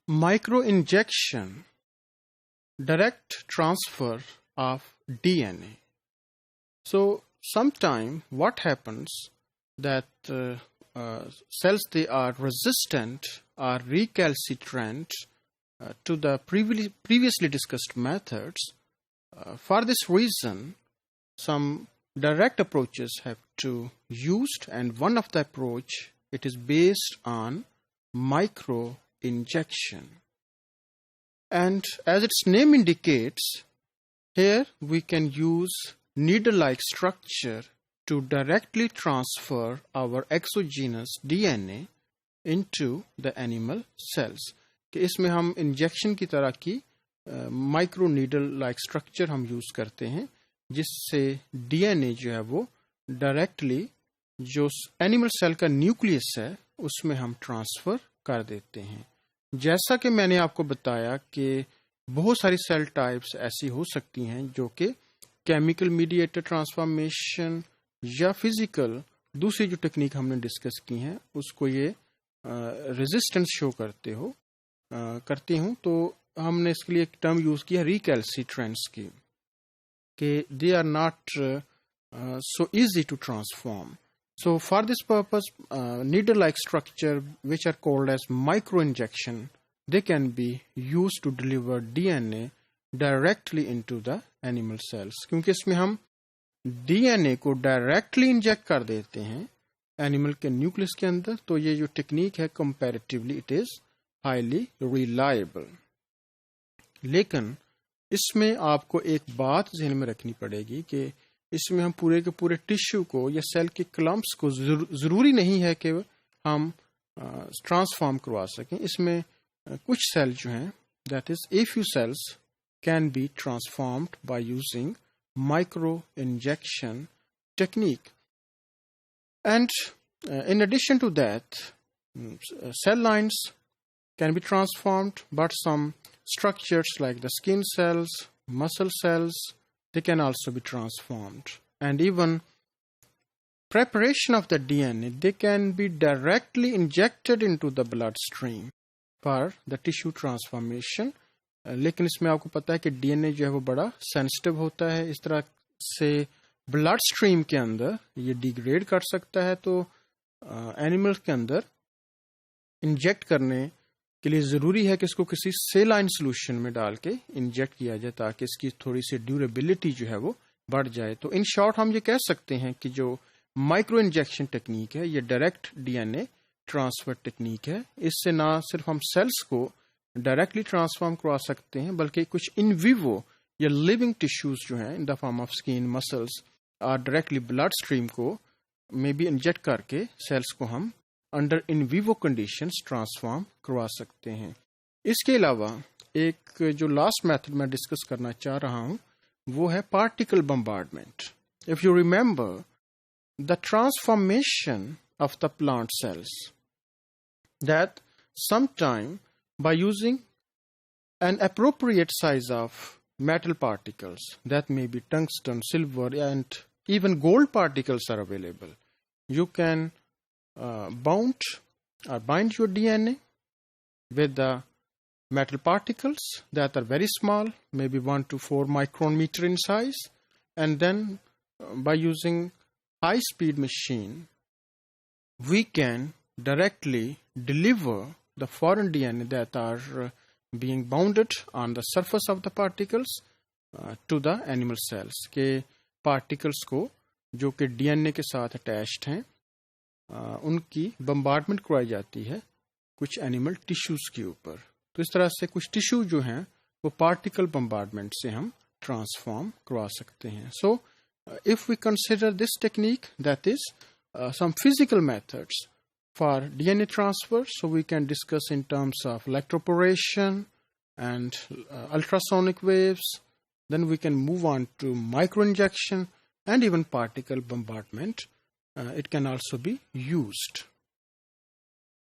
Microinjection, direct transfer of DNA. So sometime what happens that cells, they are resistant or recalcitrant to the previously discussed methods. For this reason, some direct approaches have to used, and one of the approach, it is based on microinjection. And as its name indicates, here we can use needle-like structure to directly transfer our exogenous DNA into the animal cells. कि इसमें हम injection की तरह की micro needle like structure हम use करते हैं, जिससे डीएनए जो है वो डायरेक्टली जो एनिमल सेल का न्यूक्लियस है उसमें हम ट्रांसफर कर देते हैं. जैसा कि मैंने आपको बताया कि बहुत सारी सेल टाइप्स ऐसी हो सकती हैं जो कि केमिकल मीडिएटेड ट्रांसफॉर्मेशन या फिजिकल दूसरी जो टेक्निक हमने डिस्कस की हैं उसको ये रेजिस्टेंस शो करते हूँ. तो हमने इसके लिए एक टर्म यूज किया रिकैल्सिट्रेंट्स की, कि they are not so easy to transform. So for this purpose, needle-like structure, which are called as microinjection, they can be used to deliver DNA directly into the animal cells. क्योंकि इसमें हम DNA को directly inject कर देते हैं animal के nucleus के अंदर, तो ये जो टेक्निक है comparatively it is highly reliable. लेकिन इसमें आपको एक बात ध्यान में रखनी पड़ेगी कि इसमें हम पूरे के पूरे टिश्यू को या सेल के क्लम्प्स को जरूरी नहीं है कि हम ट्रांसफॉर्म करवा सकें. इसमें कुछ सेल जो हैं, that is a few cells can be transformed by using micro injection technique. And in addition to that, cell lines can be transformed, but some structures like the skin cells, muscle cells, they can also be transformed. And even preparation of the DNA, they can be directly injected into the bloodstream for the tissue transformation. लेकिन इसमें आपको पता है कि DNA जो है वो बड़ा सेंसिटिव होता है, इस तरह से ब्लड स्ट्रीम के अंदर ये डिग्रेड कर सकता है. तो एनिमल्स के अंदर इंजेक्ट करने के लिए ज़रूरी है कि इसको किसी सेलाइन सोल्यूशन में डाल के इंजेक्ट किया जाए ताकि इसकी थोड़ी सी ड्यूरेबिलिटी जो है वो बढ़ जाए. तो इन शॉर्ट हम ये कह सकते हैं कि जो माइक्रो इंजेक्शन टेक्निक है ये डायरेक्ट डीएनए ट्रांसफर टेक्निक है. इससे ना सिर्फ हम सेल्स को डायरेक्टली ट्रांसफॉर्म करवा सकते हैं, बल्कि कुछ इन विवो या लिविंग टिश्यूज जो हैं in the form of skin, muscles और डायरेक्टली ब्लड स्ट्रीम को में भी इंजेक्ट करके सेल्स को हम under in vivo conditions transform करवा सकते हैं. इसके अलावा एक जो लास्ट मेथड मैं डिस्कस करना चाह रहा हूं वो है particle bombardment. If you remember the transformation of the plant cells, that sometime by using an appropriate size of metal particles, that may be tungsten, silver, and even gold particles are available. You can bind your DNA with the metal particles that are very small, maybe 1 to 4 micrometer in size, and then by using high-speed machine, we can directly deliver the foreign DNA that are being bounded on the surface of the particles to the animal cells. के particles को जो कि DNA के साथ attached हैं उनकी bombardment करवाई जाती है कुछ एनिमल टिश्यूज के ऊपर. तो इस तरह से कुछ टिश्यू जो हैं वो पार्टिकल बम्बार्डमेंट से हम ट्रांसफॉर्म करवा सकते हैं. So if we consider this technique, that is some physical methods for DNA transfer, so we can discuss in terms of electroporation and ultrasonic waves. Then we can move on to micro injection and even particle bombardment. It can also be used.